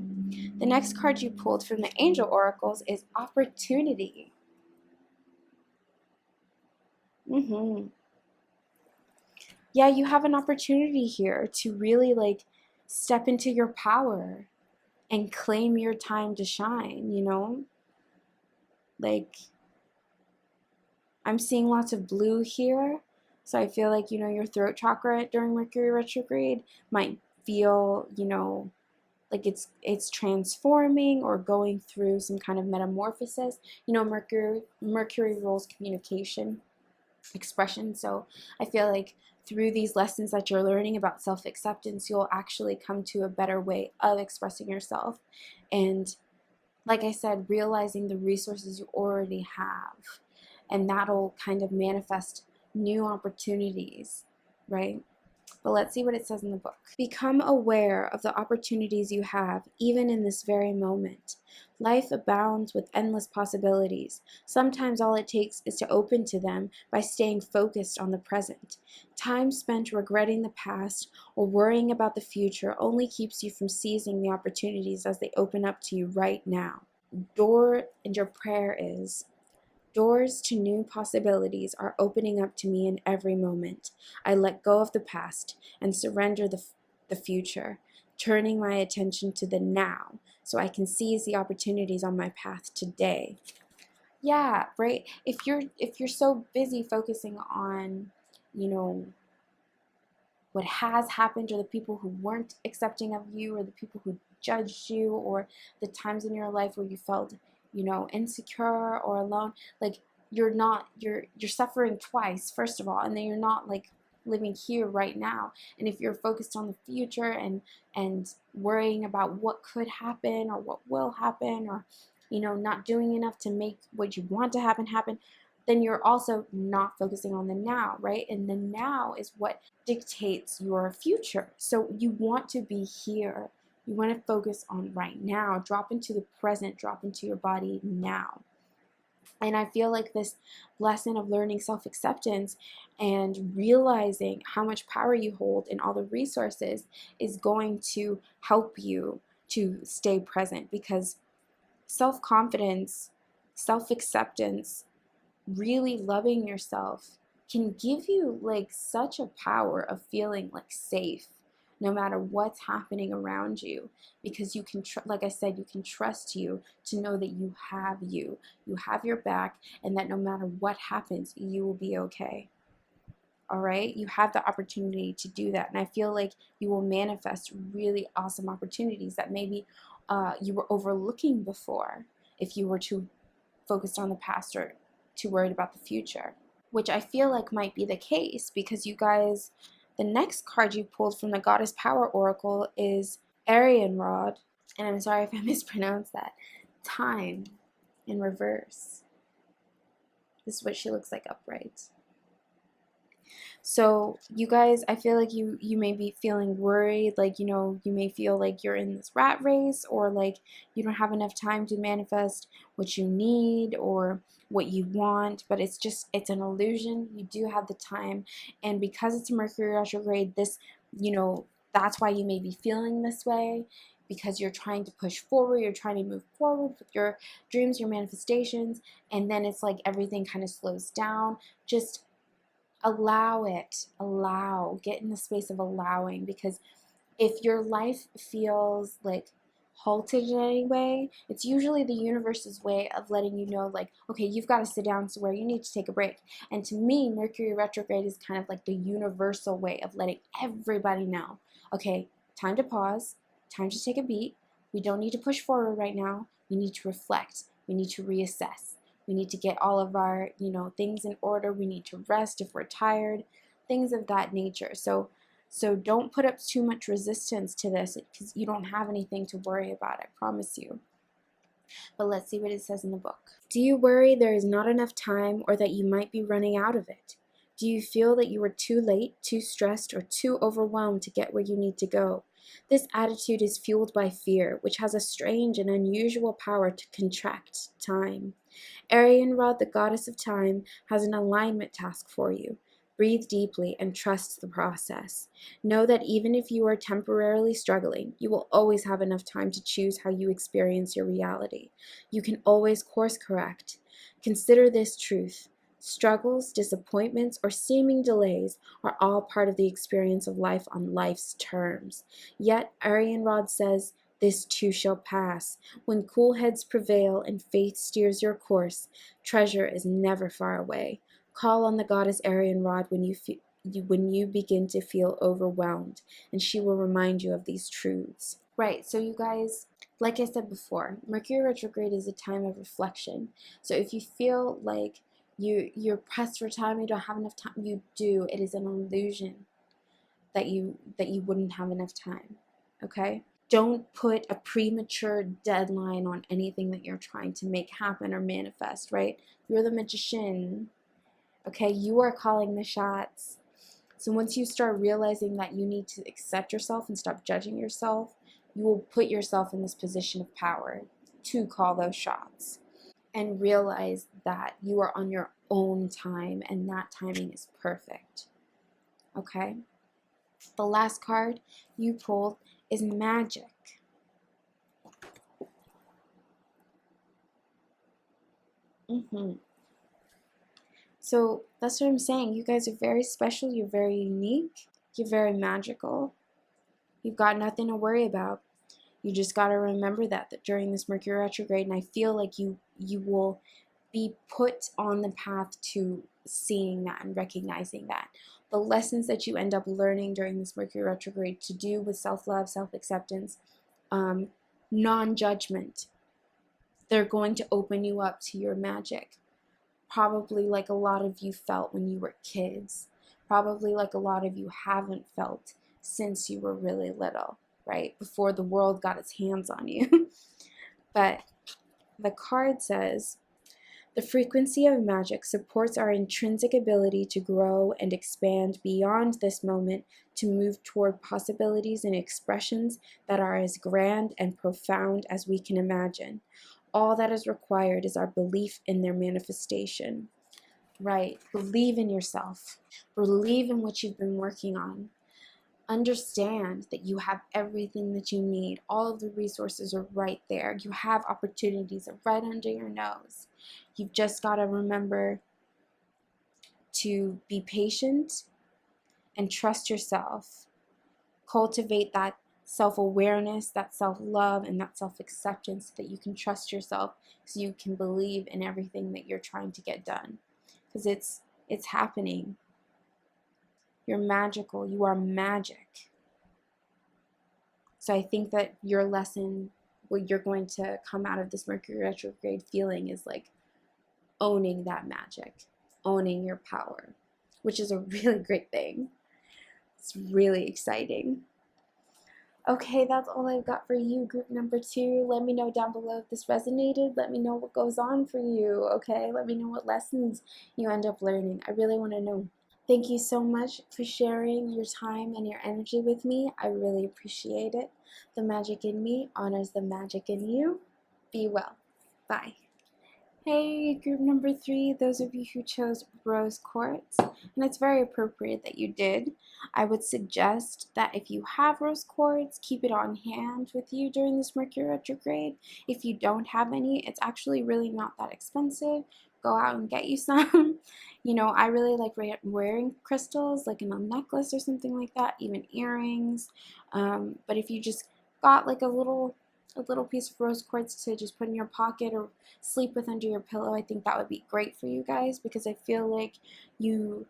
The next card you pulled from the angel oracles is opportunity. Yeah, you have an opportunity here to really like step into your power and claim your time to shine, Like, I'm seeing lots of blue here. So I feel like, your throat chakra during Mercury retrograde might feel, like it's transforming or going through some kind of metamorphosis. Mercury rules communication, expression. So I feel like through these lessons that you're learning about self-acceptance, you'll actually come to a better way of expressing yourself. And like I said, realizing the resources you already have. And that'll kind of manifest new opportunities, right? But let's see what it says in the book. Become aware of the opportunities you have, even in this very moment. Life abounds with endless possibilities. Sometimes all it takes is to open to them by staying focused on the present. Time spent regretting the past or worrying about the future only keeps you from seizing the opportunities as they open up to you right now. Your prayer is, doors to new possibilities are opening up to me in every moment. I let go of the past and surrender the future, turning my attention to the now so I can seize the opportunities on my path today. Yeah, right? If you're so busy focusing on, what has happened, or the people who weren't accepting of you, or the people who judged you, or the times in your life where you felt, insecure or alone, like, you're suffering twice, first of all, and then you're not like living here right now. And if you're focused on the future and worrying about what could happen or what will happen, or not doing enough to make what you want to happen, then you're also not focusing on the now, right? And the now is what dictates your future. So you want to be here You want to focus on right now. Drop into the present, drop into your body now. And I feel like this lesson of learning self-acceptance and realizing how much power you hold and all the resources is going to help you to stay present, because self-confidence, self-acceptance, really loving yourself can give you like such a power of feeling like safe no matter what's happening around you, because you can like I said, you can trust you to know that you have your back, and that no matter what happens, you will be okay. All right, you have the opportunity to do that, and I feel like you will manifest really awesome opportunities that maybe you were overlooking before if you were too focused on the past or too worried about the future, which I feel like might be the case, because you guys, the next card you pulled from the Goddess Power Oracle is Arianrod, and I'm sorry if I mispronounced that, time in reverse. This is what she looks like upright. So you guys, I feel like you may be feeling worried, like, you may feel like you're in this rat race, or like you don't have enough time to manifest what you need or what you want, but it's an illusion. You do have the time, and because it's a Mercury retrograde, this, that's why you may be feeling this way, because you're trying to push forward, you're trying to move forward with your dreams, your manifestations, and then it's like everything kind of slows down. Just get in the space of allowing, because if your life feels like halted in any way, it's usually the universe's way of letting you know, like, okay, you've got to sit down somewhere, you need to take a break. And to me, Mercury retrograde is kind of like the universal way of letting everybody know, okay, time to pause, time to take a beat. We don't need to push forward right now. We need to reflect. We need to reassess. We need to get all of our, things in order. We need to rest if we're tired, things of that nature. So don't put up too much resistance to this, because you don't have anything to worry about, I promise you. But let's see what it says in the book. Do you worry there is not enough time, or that you might be running out of it? Do you feel that you are too late, too stressed, or too overwhelmed to get where you need to go? This attitude is fueled by fear, which has a strange and unusual power to contract time. Arianrod, the goddess of time, has an alignment task for you. Breathe deeply and trust the process. Know that even if you are temporarily struggling, you will always have enough time to choose how you experience your reality. You can always course correct. Consider this truth. Struggles, disappointments, or seeming delays are all part of the experience of life on life's terms. Yet, Arianrod says, this too shall pass. When cool heads prevail and faith steers your course, treasure is never far away. Call on the goddess Arianrod when you begin to feel overwhelmed, and she will remind you of these truths. Right, so you guys, like I said before, Mercury retrograde is a time of reflection. So if you feel like you're pressed for time, you don't have enough time, you do. It is an illusion that you wouldn't have enough time. Okay? Don't put a premature deadline on anything that you're trying to make happen or manifest, right? You're the magician. Okay, you are calling the shots. So once you start realizing that you need to accept yourself and stop judging yourself, you will put yourself in this position of power to call those shots, and realize that you are on your own time, and that timing is perfect. Okay? The last card you pulled is magic. So that's what I'm saying. You guys are very special. You're very unique. You're very magical. You've got nothing to worry about. You just got to remember that during this Mercury retrograde, and I feel like you will be put on the path to seeing that and recognizing that. The lessons that you end up learning during this Mercury retrograde to do with self-love, self-acceptance, non-judgment, they're going to open you up to your magic. Probably like a lot of you felt when you were kids. Probably like a lot of you haven't felt since you were really little, right? Before the world got its hands on you. But the card says, The frequency of magic supports our intrinsic ability to grow and expand beyond this moment, to move toward possibilities and expressions that are as grand and profound as we can imagine. All that is required is our belief in their manifestation. Right. Believe in yourself. Believe in what you've been working on. Understand that you have everything that you need. All of the resources are right there. You have opportunities right under your nose. You've just got to remember to be patient and trust yourself. Cultivate that self-awareness, that self-love, and that self-acceptance, so that you can trust yourself, so you can believe in everything that you're trying to get done. Because it's happening. You're magical. You are magic. So I think that your lesson, what you're going to come out of this Mercury retrograde feeling, is like owning that magic, owning your power, which is a really great thing. It's really exciting. Okay, that's all I've got for you, group number 2. Let me know down below if this resonated. Let me know what goes on for you, okay? Let me know what lessons you end up learning. I really want to know. Thank you so much for sharing your time and your energy with me. I really appreciate it. The magic in me honors the magic in you. Be well. Bye. Hey, group number 3, those of you who chose rose quartz, and it's very appropriate that you did. I would suggest that if you have rose quartz, keep it on hand with you during this Mercury retrograde. If you don't have any, it's actually really not that expensive. Go out and get you some. You know, I really like wearing crystals, like in a necklace or something like that, even earrings. But if you just got like a little piece of rose quartz to just put in your pocket or sleep with under your pillow, I think that would be great for you guys, because I feel like you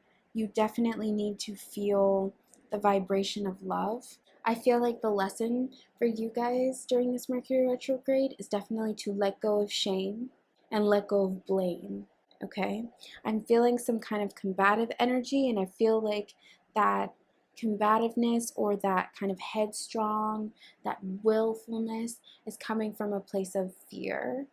definitely need to feel the vibration of love. I feel like the lesson for you guys during this Mercury retrograde is definitely to let go of shame and let go of blame, okay? I'm feeling some kind of combative energy, and I feel like that combativeness, or that kind of headstrong, that willfulness, is coming from a place of fear,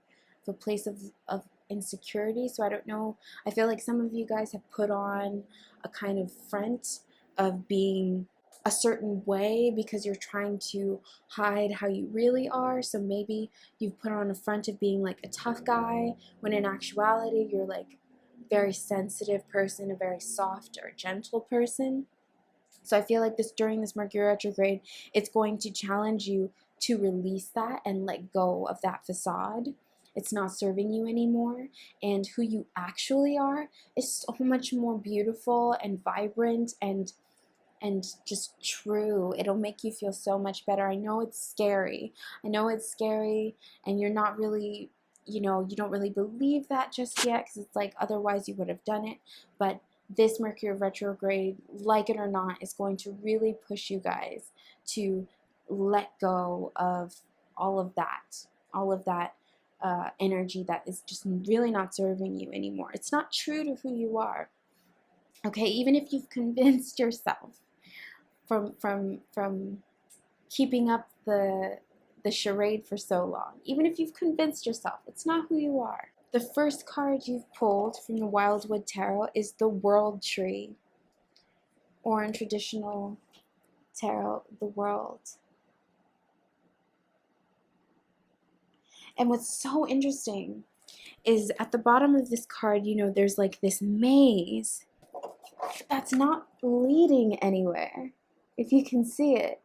a place of insecurity. So I don't know, I feel like some of you guys have put on a kind of front of being a certain way because you're trying to hide how you really are. So maybe you've put on a front of being like a tough guy, when in actuality you're like a very sensitive person, a very soft or gentle person. So I feel like during this Mercury retrograde, it's going to challenge you to release that and let go of that facade. It's not serving you anymore, and who you actually are is so much more beautiful and vibrant and just true. It'll make you feel so much better. I know it's scary. And you're not really, you don't really believe that just yet, because it's like otherwise you would have done it. But this Mercury retrograde, like it or not, is going to really push you guys to let go of all of that energy that is just really not serving you anymore. It's not true to who you are. Okay, even if you've convinced yourself from keeping up the charade for so long, even if you've convinced yourself, it's not who you are. The first card you've pulled from the Wildwood Tarot is the World Tree, or in traditional tarot, the world. And what's so interesting is at the bottom of this card, there's like this maze that's not leading anywhere. If you can see it,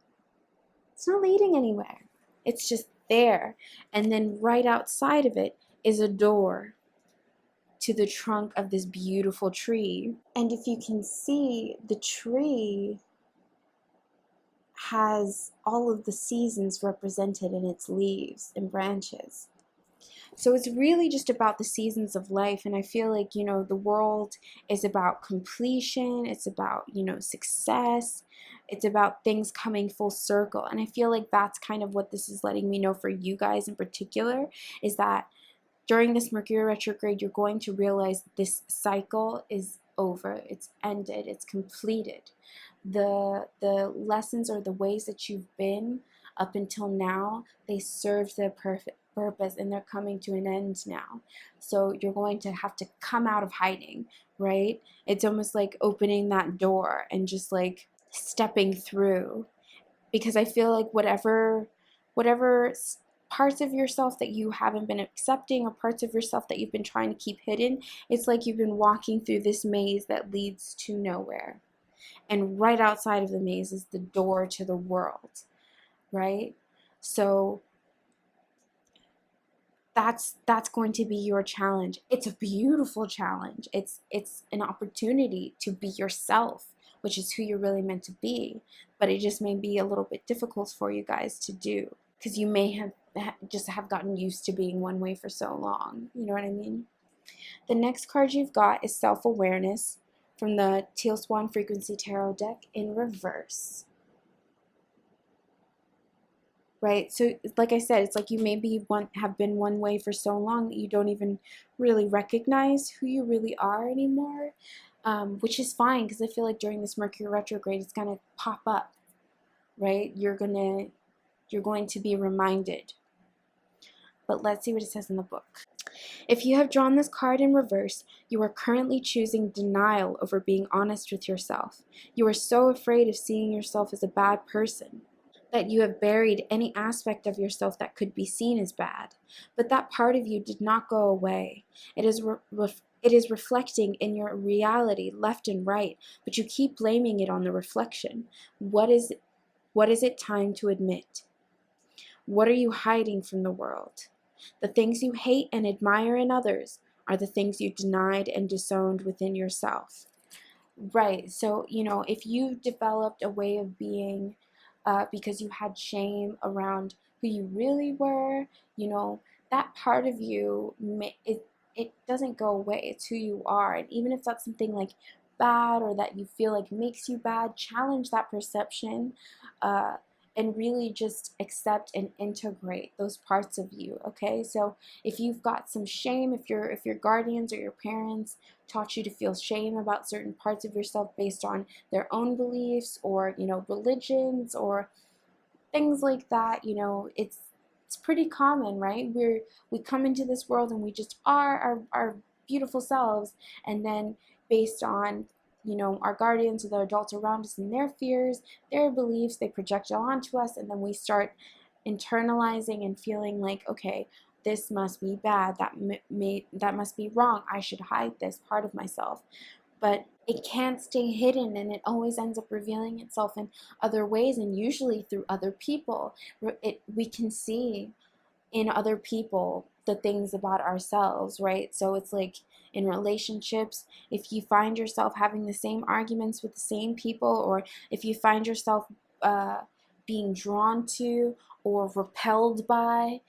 it's not leading anywhere. It's just there. And then right outside of it is a door to the trunk of this beautiful tree. And if you can see, the tree has all of the seasons represented in its leaves and branches. So it's really just about the seasons of life. And I feel like, the world is about completion. It's about, success. It's about things coming full circle. And I feel like that's kind of what this is letting me know for you guys in particular, is that during this Mercury retrograde, you're going to realize this cycle is over. It's ended. It's completed. The lessons or the ways that you've been up until now, they served their perfect purpose and they're coming to an end now. So you're going to have to come out of hiding, right? It's almost like opening that door and just like stepping through, because I feel like whatever parts of yourself that you haven't been accepting or parts of yourself that you've been trying to keep hidden, it's like you've been walking through this maze that leads to nowhere. And right outside of the maze is the door to the world, right? So that's going to be your challenge. It's a beautiful challenge. It's an opportunity to be yourself, which is who you're really meant to be. But it just may be a little bit difficult for you guys to do, because you may have just have gotten used to being one way for so long. You know what I mean? The next card you've got is Self-Awareness from the Teal Swan Frequency Tarot deck in reverse. Right? So like I said, it's like you maybe have been one way for so long that you don't even really recognize who you really are anymore, which is fine, because I feel like during this Mercury retrograde, it's going to pop up, right? You're going to be reminded. But let's see what it says in the book. If you have drawn this card in reverse, you are currently choosing denial over being honest with yourself. You are so afraid of seeing yourself as a bad person that you have buried any aspect of yourself that could be seen as bad. But that part of you did not go away. It is reflecting in your reality left and right, but you keep blaming it on the reflection. What is it time to admit? What are you hiding from the world? The things you hate and admire in others are the things you denied and disowned within yourself. Right, so, if you've developed a way of being because you had shame around who you really were, that part of you, it doesn't go away. It's who you are. And even if that's something like bad or that you feel like makes you bad, challenge that perception and really just accept and integrate those parts of you, okay? So if you've got some shame, if your guardians or your parents taught you to feel shame about certain parts of yourself based on their own beliefs or, religions or things like that, it's pretty common, right? We come into this world and we just are our beautiful selves, and then based on our guardians or the adults around us and their fears, their beliefs, they project it onto us, and then we start internalizing and feeling like, okay, this must be bad, that must be wrong, I should hide this part of myself. But it can't stay hidden, and it always ends up revealing itself in other ways, and usually through other people. We can see in other people the things about ourselves, right? So it's like in relationships, if you find yourself having the same arguments with the same people, or if you find yourself being drawn to or repelled by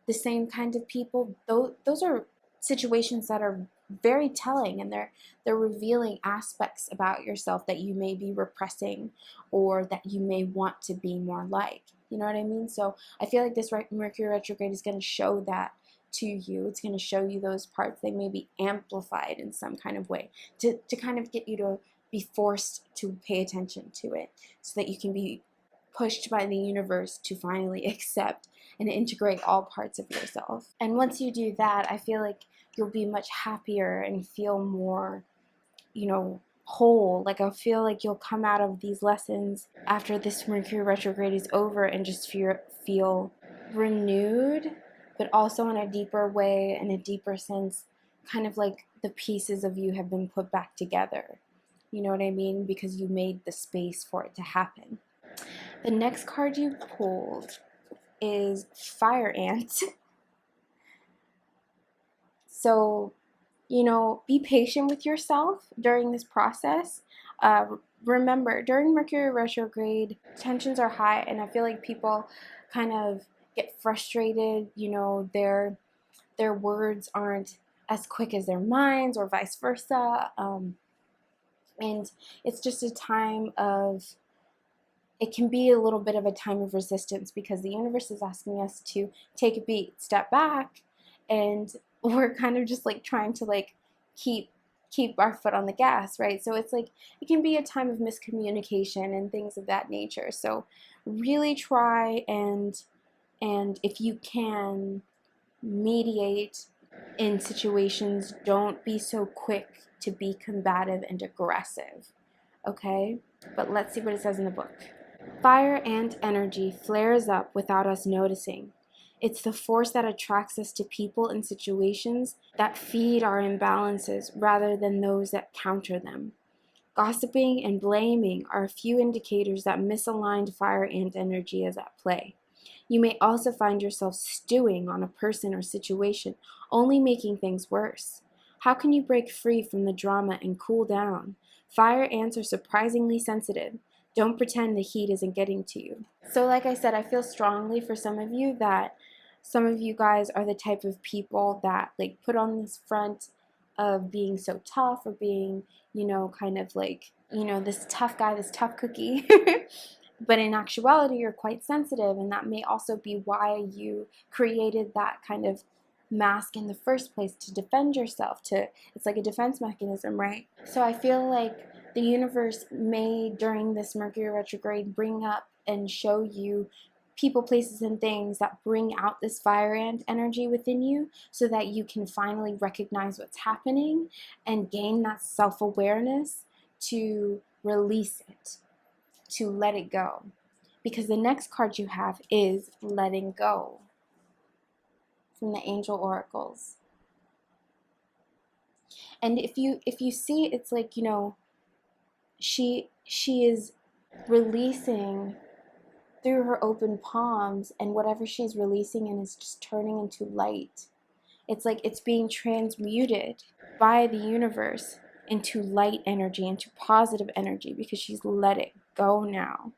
the same kind of people, those are situations that are very telling, and they're revealing aspects about yourself that you may be repressing or that you may want to be more like. You know what I mean? So I feel like this Mercury retrograde is going to show that to you. It's going to show you those parts. They may be amplified in some kind of way to kind of get you to be forced to pay attention to it, so that you can be pushed by the universe to finally accept and integrate all parts of yourself. And once you do that, I feel like you'll be much happier and feel more, whole. Like I feel like you'll come out of these lessons after this Mercury retrograde is over and just feel renewed, but also in a deeper way, in a deeper sense, kind of like the pieces of you have been put back together. You know what I mean? Because you made the space for it to happen. The next card you pulled is Fire Ant. So, be patient with yourself during this process. Remember, during Mercury retrograde, tensions are high, and I feel like people kind of get frustrated. Their words aren't as quick as their minds, or vice versa. And it's just a time of, it can be a little bit of a time of resistance, because the universe is asking us to take a beat, step back, and we're kind of just like trying to like keep our foot on the gas, right? So it's like it can be a time of miscommunication and things of that nature. So really try and if you can mediate in situations, don't be so quick to be combative and aggressive, okay? But let's see what it says in the book. Fire and energy flares up without us noticing. It's the force that attracts us to people and situations that feed our imbalances rather than those that counter them. Gossiping and blaming are a few indicators that misaligned fire and energy is at play. You may also find yourself stewing on a person or situation, only making things worse. How can you break free from the drama and cool down? Fire ants are surprisingly sensitive. Don't pretend the heat isn't getting to you. So like I said, I feel strongly for some of you that some of you guys are the type of people that like put on this front of being so tough or being, kind of like, this tough guy, this tough cookie. But in actuality, you're quite sensitive, and that may also be why you created that kind of mask in the first place, to defend yourself. It's like a defense mechanism, right? So I feel like the universe may, during this Mercury retrograde, bring up and show you people, places, and things that bring out this fire ant energy within you so that you can finally recognize what's happening and gain that self-awareness to release it, to let it go. Because the next card you have is letting go from the angel oracles. And if you see, it's like, she is releasing through her open palms, and whatever she's releasing in is just turning into light. It's like it's being transmuted by the universe into light energy, into positive energy, because she's let it go now.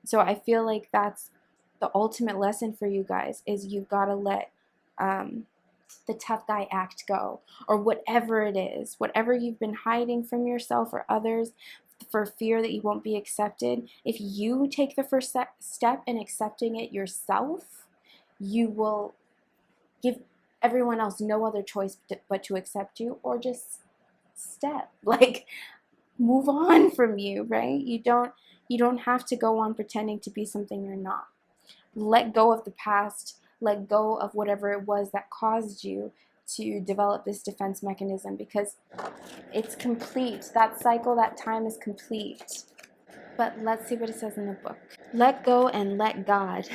So I feel like that's the ultimate lesson for you guys, is you've got to let the tough guy act go, or whatever it is, whatever you've been hiding from yourself or others for fear that you won't be accepted. If you take the first step in accepting it yourself, you will give everyone else no other choice but to accept you, or just step, like, move on from you, right? You don't have to go on pretending to be something you're not. Let go of the past, let go of whatever it was that caused you to develop this defense mechanism, because it's complete. That cycle, that time is complete. But let's see what it says in the book. Let go and let God.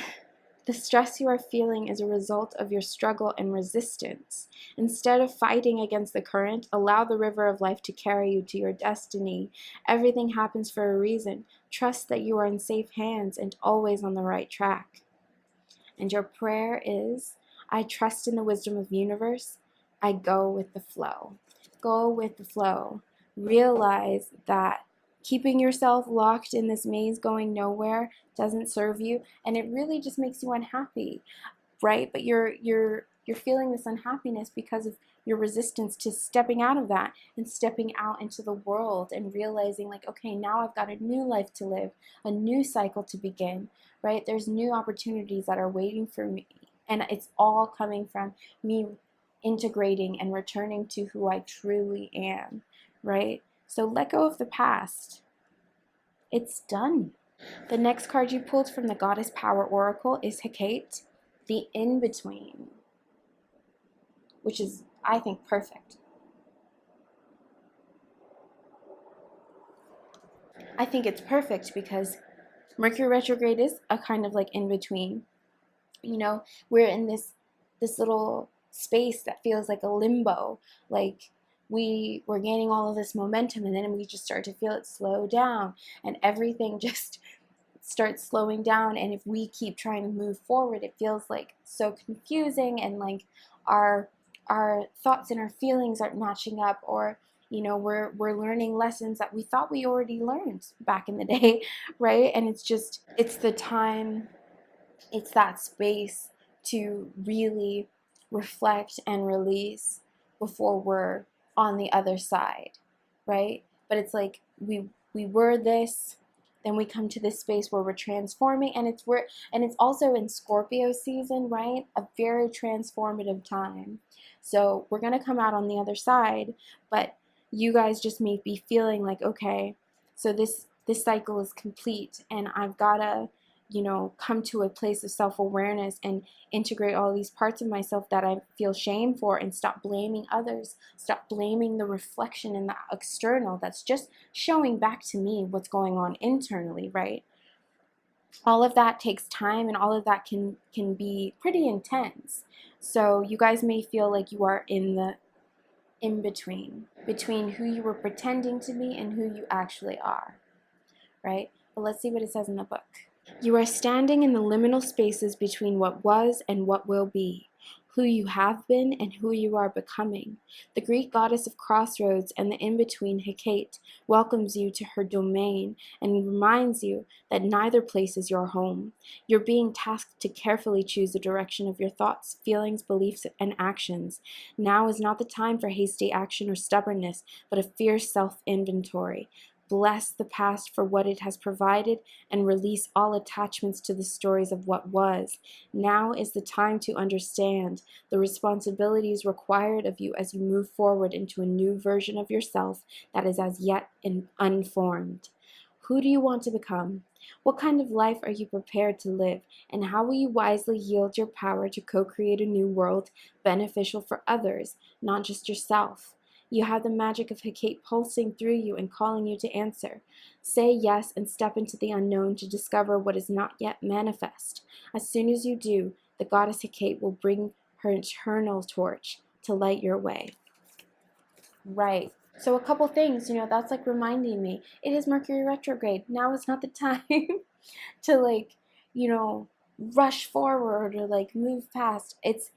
The stress you are feeling is a result of your struggle and resistance. Instead of fighting against the current, allow the river of life to carry you to your destiny. Everything happens for a reason. Trust that you are in safe hands and always on the right track. And your prayer is, I trust in the wisdom of the universe. I go with the flow. Go with the flow. Realize that keeping yourself locked in this maze going nowhere doesn't serve you, and it really just makes you unhappy, right? But you're feeling this unhappiness because of your resistance to stepping out of that and stepping out into the world and realizing, like, okay, now I've got a new life to live, a new cycle to begin, right? There's new opportunities that are waiting for me, and it's all coming from me integrating and returning to who I truly am, right? So let go of the past. It's done. The next card you pulled from the Goddess Power Oracle is Hecate, the in-between, which is, I think, perfect. I think it's perfect because Mercury retrograde is a kind of like in-between. We're in this little space that feels like a limbo, like we're gaining all of this momentum, and then we just start to feel it slow down, and everything just starts slowing down. And if we keep trying to move forward, it feels like so confusing, and like our thoughts and our feelings aren't matching up, or we're learning lessons that we thought we already learned back in the day, right? And it's the time, it's that space to really reflect and release before we're on the other side, right? But it's like we were this, then we come to this space where we're transforming, and it's also in Scorpio season, right? A very transformative time. So we're gonna come out on the other side, but you guys just may be feeling like, okay, so this cycle is complete, and I've gotta come to a place of self-awareness and integrate all these parts of myself that I feel shame for, and stop blaming others, stop blaming the reflection in the external that's just showing back to me what's going on internally, right? All of that takes time, and all of that can be pretty intense. So you guys may feel like you are in the in between who you were pretending to be and who you actually are, right? But let's see what it says in the book. You are standing in the liminal spaces between what was and what will be, who you have been and who you are becoming. The Greek goddess of crossroads and the in-between, Hecate, welcomes you to her domain and reminds you that neither place is your home. You're being tasked to carefully choose the direction of your thoughts, feelings, beliefs, and actions. Now is not the time for hasty action or stubbornness, but a fierce self-inventory. Bless the past for what it has provided and release all attachments to the stories of what was. Now is the time to understand the responsibilities required of you as you move forward into a new version of yourself that is as yet unformed. Who do you want to become? What kind of life are you prepared to live? And how will you wisely yield your power to co-create a new world beneficial for others, not just yourself? You have the magic of Hecate pulsing through you and calling you to answer. Say yes and step into the unknown to discover what is not yet manifest. As soon as you do, the goddess Hecate will bring her eternal torch to light your way. Right. So a couple things, that's like reminding me, it is Mercury retrograde. Now is not the time to rush forward or move fast. It's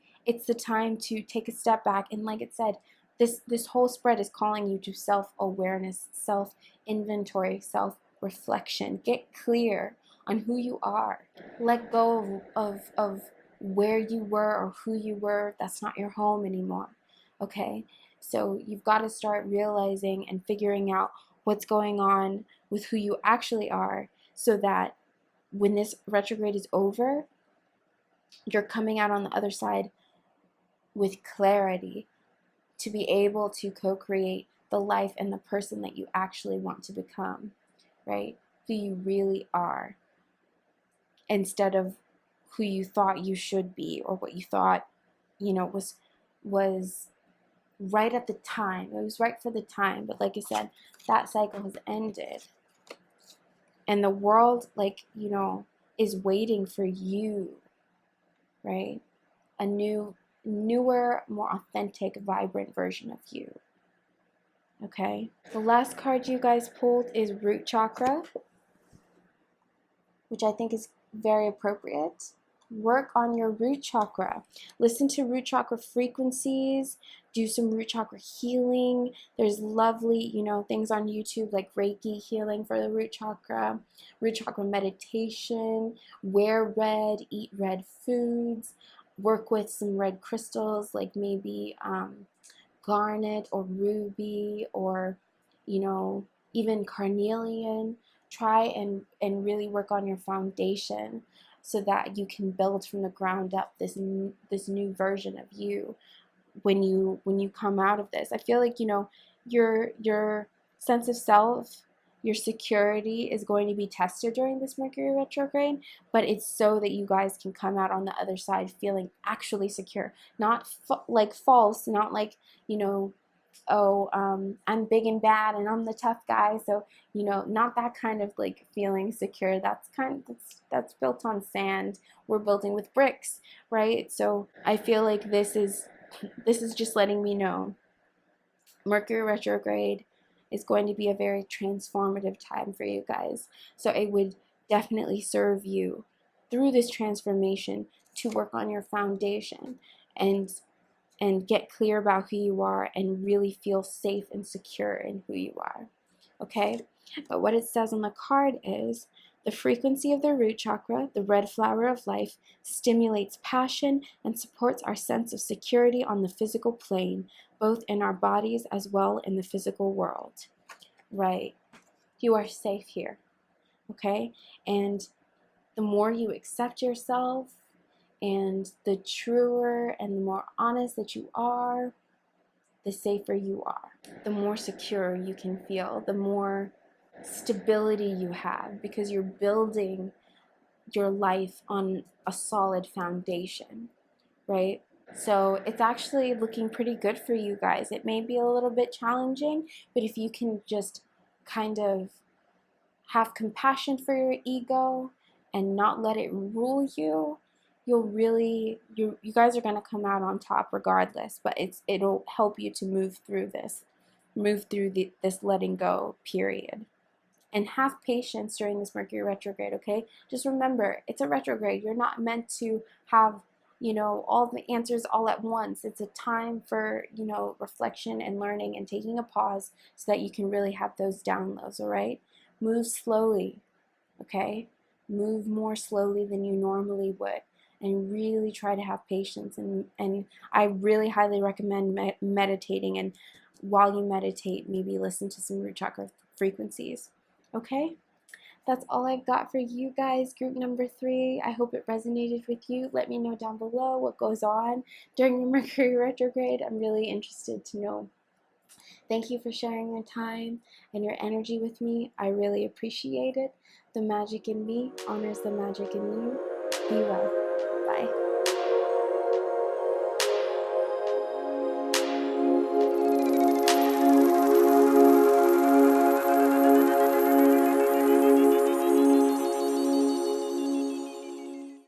the time to take a step back, and like it said, this whole spread is calling you to self-awareness, self-inventory, self-reflection. Get clear on who you are. Let go of where you were or who you were. That's not your home anymore. Okay? So you've got to start realizing and figuring out what's going on with who you actually are, so that when this retrograde is over, you're coming out on the other side with clarity to be able to co-create the life and the person that you actually want to become, right? Who you really are, instead of who you thought you should be, or what you thought, was right at the time. It was right for the time, but like I said, that cycle has ended. And the world, is waiting for you, right? A newer, more authentic, vibrant version of you. Okay? The last card you guys pulled is Root Chakra, which I think is very appropriate. Work on your root chakra. Listen to root chakra frequencies. Do some root chakra healing. There's lovely, things on YouTube like Reiki healing for the root chakra meditation. Wear red, eat red foods. Work with some red crystals, like maybe garnet or ruby, or even carnelian. Try and really work on your foundation, so that you can build from the ground up this new version of you when you come out of this. I feel like your sense of self, your security is going to be tested during this Mercury retrograde, but it's so that you guys can come out on the other side feeling actually secure, not false, not I'm big and bad and I'm the tough guy. So, not that kind of feeling secure. That's built on sand. We're building with bricks, right? So I feel like this is just letting me know Mercury retrograde is going to be a very transformative time for you guys. So it would definitely serve you through this transformation to work on your foundation and get clear about who you are and really feel safe and secure in who you are. Okay? But what it says on the card is, the frequency of the root chakra, the red flower of life, stimulates passion and supports our sense of security on the physical plane, both in our bodies as well in the physical world. Right? You are safe here. Okay? And the more you accept yourself, and the truer and the more honest that you are, the safer you are. The more secure you can feel, the more stability you have, because you're building your life on a solid foundation, right? So it's actually looking pretty good for you guys. It may be a little bit challenging, but if you can just kind of have compassion for your ego and not let it rule you, you'll really you guys are going to come out on top regardless, but it'll help you to move through this letting go period. And have patience during this Mercury retrograde, okay? Just remember, it's a retrograde. You're not meant to have, all the answers all at once. It's a time for, reflection and learning and taking a pause so that you can really have those downloads, all right? Move slowly, okay? Move more slowly than you normally would. And really try to have patience. And I really highly recommend meditating. And while you meditate, maybe listen to some root chakra frequencies. Okay? That's all I've got for you guys, group number 3. I hope it resonated with you. Let me know down below what goes on during the Mercury retrograde. I'm really interested to know. Thank you for sharing your time and your energy with me. I really appreciate it. The magic in me honors the magic in you. Be well.